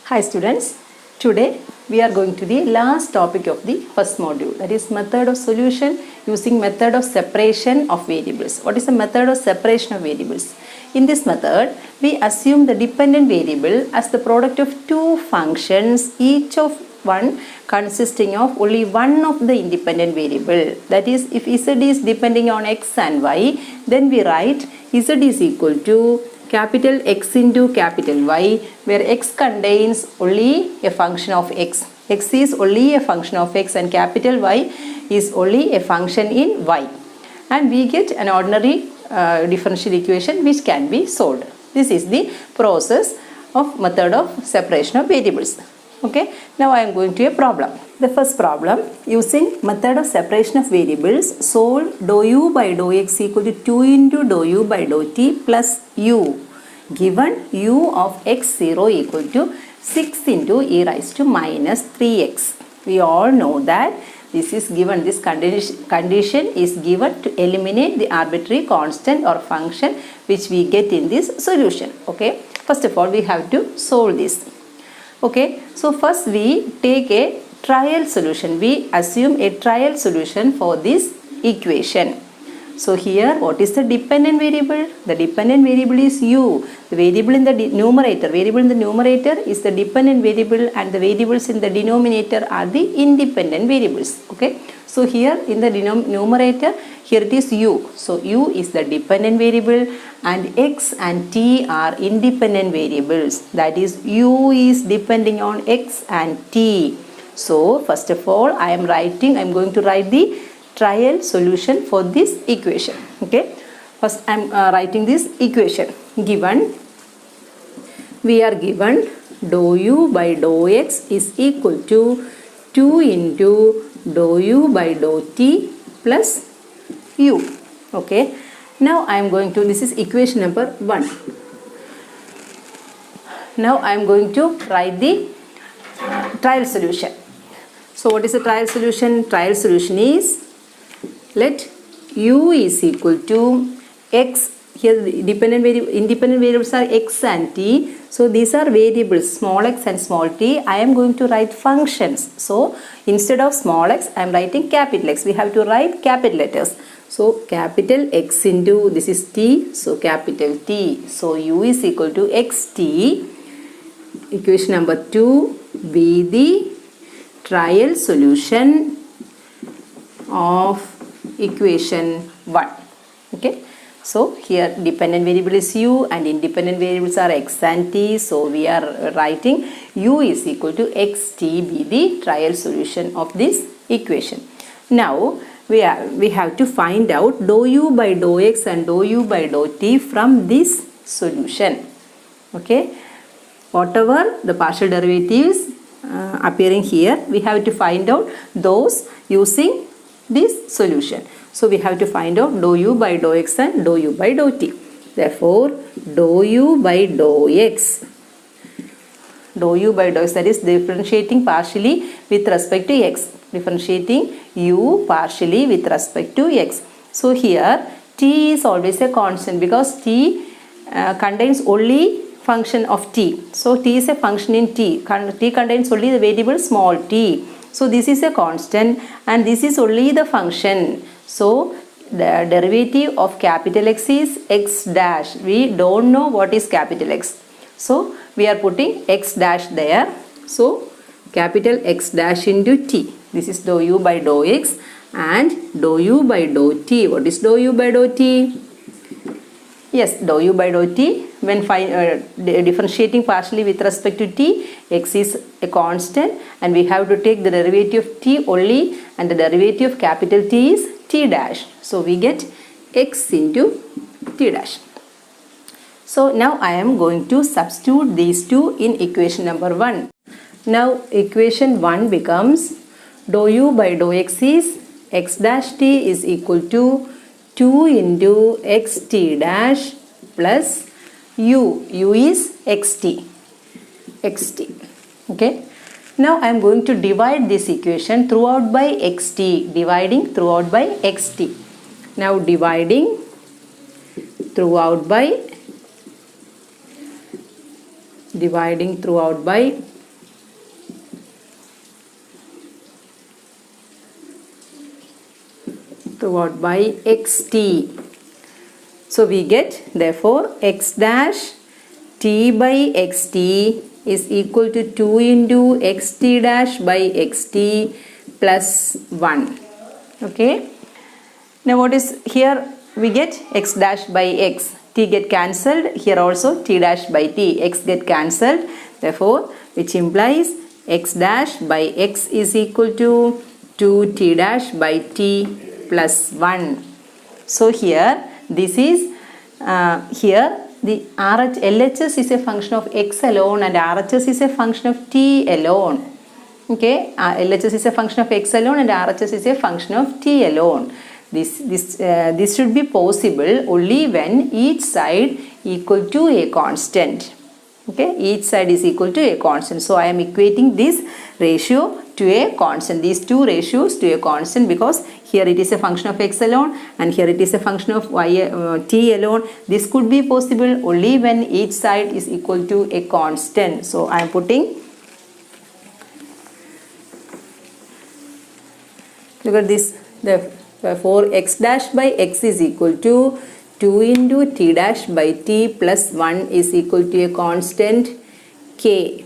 Hi students, today we are going to the last topic of the first module, that is method of solution using method of separation of variables. What is the method of separation of variables? In this method, we assume the dependent variable as the product of two functions, each of one consisting of only one of the independent variable. That is, if z is depending on x and y, then we write z is equal to capital X into capital Y, where x contains only a function of x. X is only a function of x and capital Y is only a function in y. And we get an ordinary differential equation which can be solved. This is the process of method of separation of variables. Okay, now I am going to a problem. The first problem, using method of separation of variables, solve dou u by dou x equal to 2 into dou u by dou t plus u, given u of x0 equal to 6 into e raised to minus 3x. We all know that this is given, this condition is given to eliminate the arbitrary constant or function which we get in this solution. Okay, first of all we have to solve this. Okay, so first we take a trial solution. We assume a trial solution for this equation. So here, what is the dependent variable? The dependent variable is u. The variable in the numerator is the dependent variable, and the variables in the denominator are the independent variables. Okay, so here in the numerator, here it is u. So u is the dependent variable and x and t are independent variables. That is, u is depending on x and t. So first of all, I am going to write the trial solution for this equation. Okay, first I am writing this equation. We are given dou u by dou x is equal to 2 into dou u by dou t plus u. Okay, now I am going to, this is equation number 1. Now I am going to write the trial solution. So what is the trial solution? Trial solution is, let u is equal to x. Here the independent variables are x and t. So these are variables, small x and small t. I am going to write functions. So instead of small x, I am writing capital X. We have to write capital letters. So capital X into, this is t, so capital T. So u is equal to xt. Equation number 2 be the trial solution of equation 1. Okay, so here dependent variable is u and independent variables are x and t. So we are writing u is equal to xt be the trial solution of this equation. Now we have to find out dou u by dou x and dou u by dou t from this solution. Okay, whatever the partial derivatives appearing here, we have to find out those using this solution. So we have to find out dou u by dou x and dou u by dou t. Therefore, dou u by dou x, that is differentiating partially with respect to x, differentiating u partially with respect to x. So here t is always a constant because t contains only function of t. So t is a function in t. T contains only the variable small t. So this is a constant and this is only the function. So the derivative of capital X is x dash. We don't know what is capital X. So we are putting x dash there. So capital X dash into t. This is dou u by dou x and dou u by dou t. What is dou u by dou t? Yes, dou u by dou t, when differentiating partially with respect to t, x is a constant and we have to take the derivative of t only, and the derivative of capital T is t dash. So we get x into t dash. So now I am going to substitute these two in equation number 1. Now equation 1 becomes dou u by dou x is x dash t is equal to 2 into xt dash plus u. U is xt. Okay. Now I am going to divide this equation throughout by xt. Dividing throughout by xt. Now dividing throughout by So what by xt. So we get therefore x dash t by xt is equal to 2 into xt dash by xt plus 1. Okay. Now what is here? We get x dash by x. T get cancelled. Here also t dash by t. X get cancelled. Therefore, which implies x dash by x is equal to 2t dash by t plus 1. So here this is here the LHS is a function of x alone and RHS is a function of t alone. Okay, LHS is a function of x alone and RHS is a function of t alone. This should be possible only when each side equal to a constant. Okay, each side is equal to a constant. So I am equating this ratio to a constant, these two ratios to a constant, because here it is a function of x alone and here it is a function of t alone. This could be possible only when each side is equal to a constant. So I am putting, look at this, therefore x dash by x is equal to 2 into t dash by t plus 1 is equal to a constant k.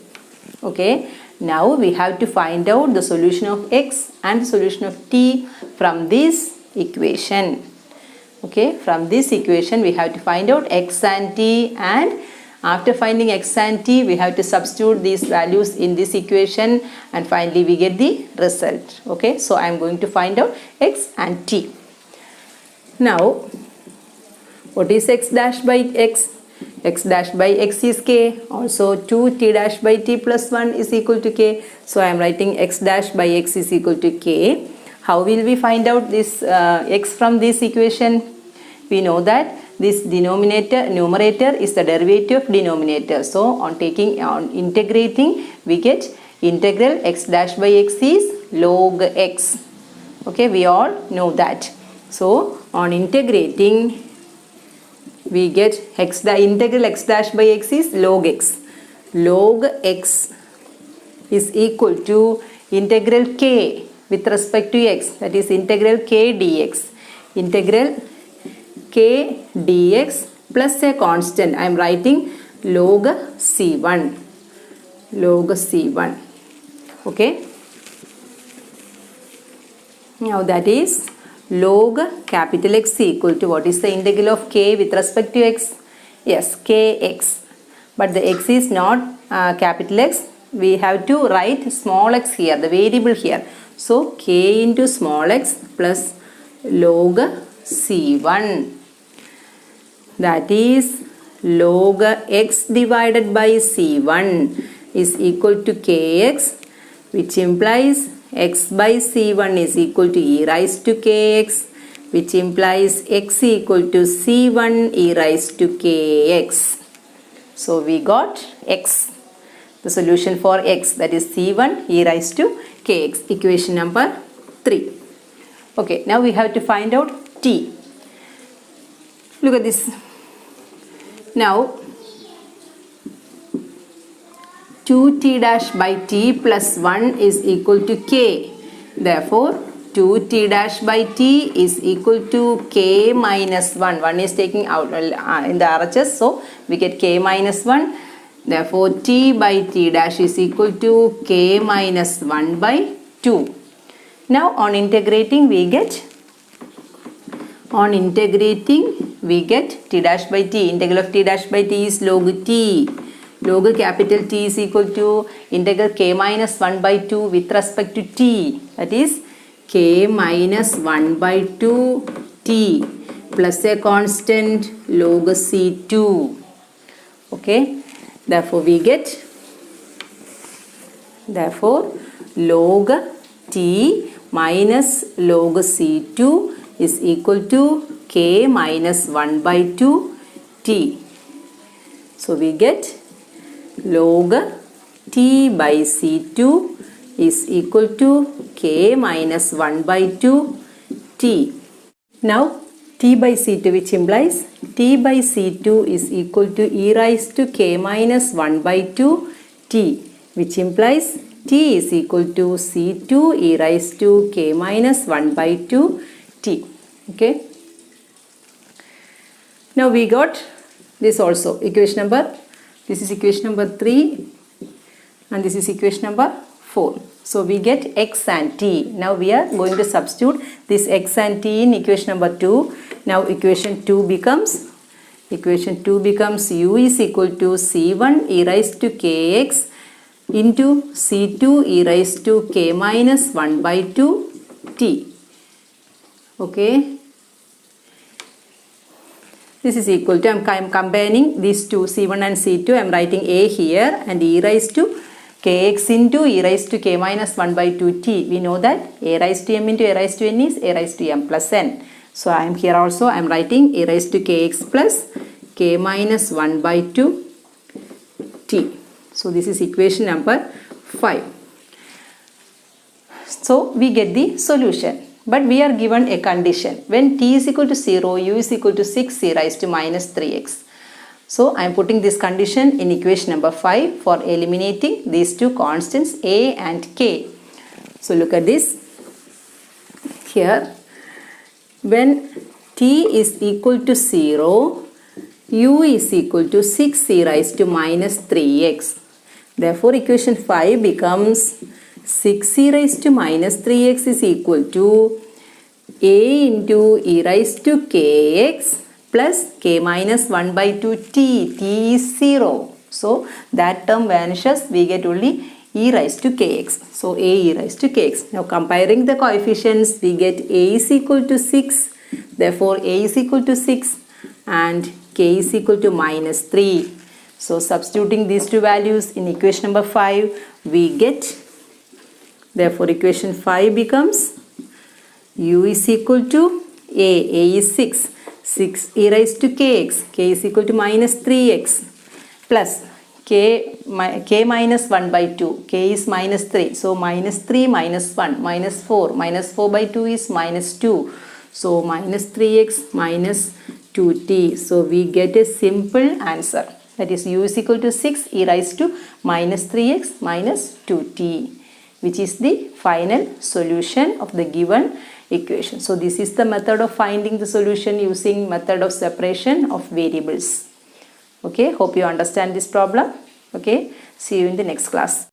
Okay. Now we have to find out the solution of x and the solution of t from this equation. Okay, from this equation we have to find out x and t, and after finding x and t we have to substitute these values in this equation and finally we get the result. Okay, so I am going to find out x and t. Now what is x dash by x? X dash by x is k. Also 2t dash by t plus 1 is equal to k. So I am writing x dash by x is equal to k. How will we find out this x from this equation? We know that this numerator is the derivative of denominator. So on integrating we get integral x dash by x is log x. Okay, we all know that. So on integrating we get the integral x dash by x is log x. Log x is equal to integral k with respect to x, that is integral k dx. Integral k dx plus a constant. I am writing log c1. Log c1. Okay. Now that is log capital X equal to, what is the integral of k with respect to x? Yes, kx. But the x is not capital X. We have to write small x here, the variable here. So k into small x plus log c1. That is log x divided by c1 is equal to kx, which implies x by c1 is equal to e raised to kx, which implies x equal to c1 e raised to kx. So we got x, the solution for x, that is c1 e raised to kx, equation number 3. Okay, now we have to find out t. Look at this. Now 2t dash by t plus 1 is equal to k. Therefore 2t dash by t is equal to k minus 1. 1 is taking out in the RHS, so we get k minus 1. Therefore t by t dash is equal to k minus 1 by 2. Now on integrating we get t dash by t. Integral of t dash by t is log t. Log capital T is equal to integral k minus 1 by 2 with respect to t. That is k minus 1 by 2 t plus a constant log c2. Okay. Therefore we get log t minus log c2 is equal to k minus 1 by 2 t. So we get log t by c2 is equal to k minus 1 by 2 t. Now t by c2, which implies t by c2 is equal to e raised to k minus 1 by 2 t, which implies t is equal to c2 e raised to k minus 1 by 2 t. Okay. Now we got this also, equation number, this is equation number 3 and this is equation number 4. So we get x and t. Now we are going to substitute this x and t in equation number 2. Now equation 2 becomes u is equal to c1 e raised to kx into c2 e raised to k minus 1 by 2 t. Okay. This is equal to, I am combining these two, c1 and c2. I am writing a here and e raised to kx into e raised to k minus 1 by 2t. We know that a raised to m into a raised to n is a raised to m plus n. So I am here also, I am writing a raised to kx plus k minus 1 by 2 t. So this is equation number 5. So we get the solution. But we are given a condition. When t is equal to 0, u is equal to 6 e raised to minus 3x. So I am putting this condition in equation number 5 for eliminating these two constants a and k. So look at this. Here, when t is equal to 0, u is equal to 6 e raised to minus 3x. Therefore, equation 5 becomes 6 e raised to minus 3x is equal to a into e raised to kx plus k minus 1 by 2 t. T is 0. So that term vanishes. We get only e raised to kx. So a e raised to kx. Now comparing the coefficients, we get a is equal to 6. Therefore a is equal to 6 and k is equal to minus 3. So substituting these two values in equation number 5, we get, therefore equation 5 becomes u is equal to a is 6 e raised to kx, k is equal to minus 3x plus k minus 1 by 2, k is minus 3, so minus 3 minus 1, minus 4 by 2 is minus 2, so minus 3x minus 2t. So we get a simple answer, that is u is equal to 6 e raised to minus 3x minus 2t, which is the final solution of the given equation. So this is the method of finding the solution using method of separation of variables. Okay, hope you understand this problem. Okay, see you in the next class.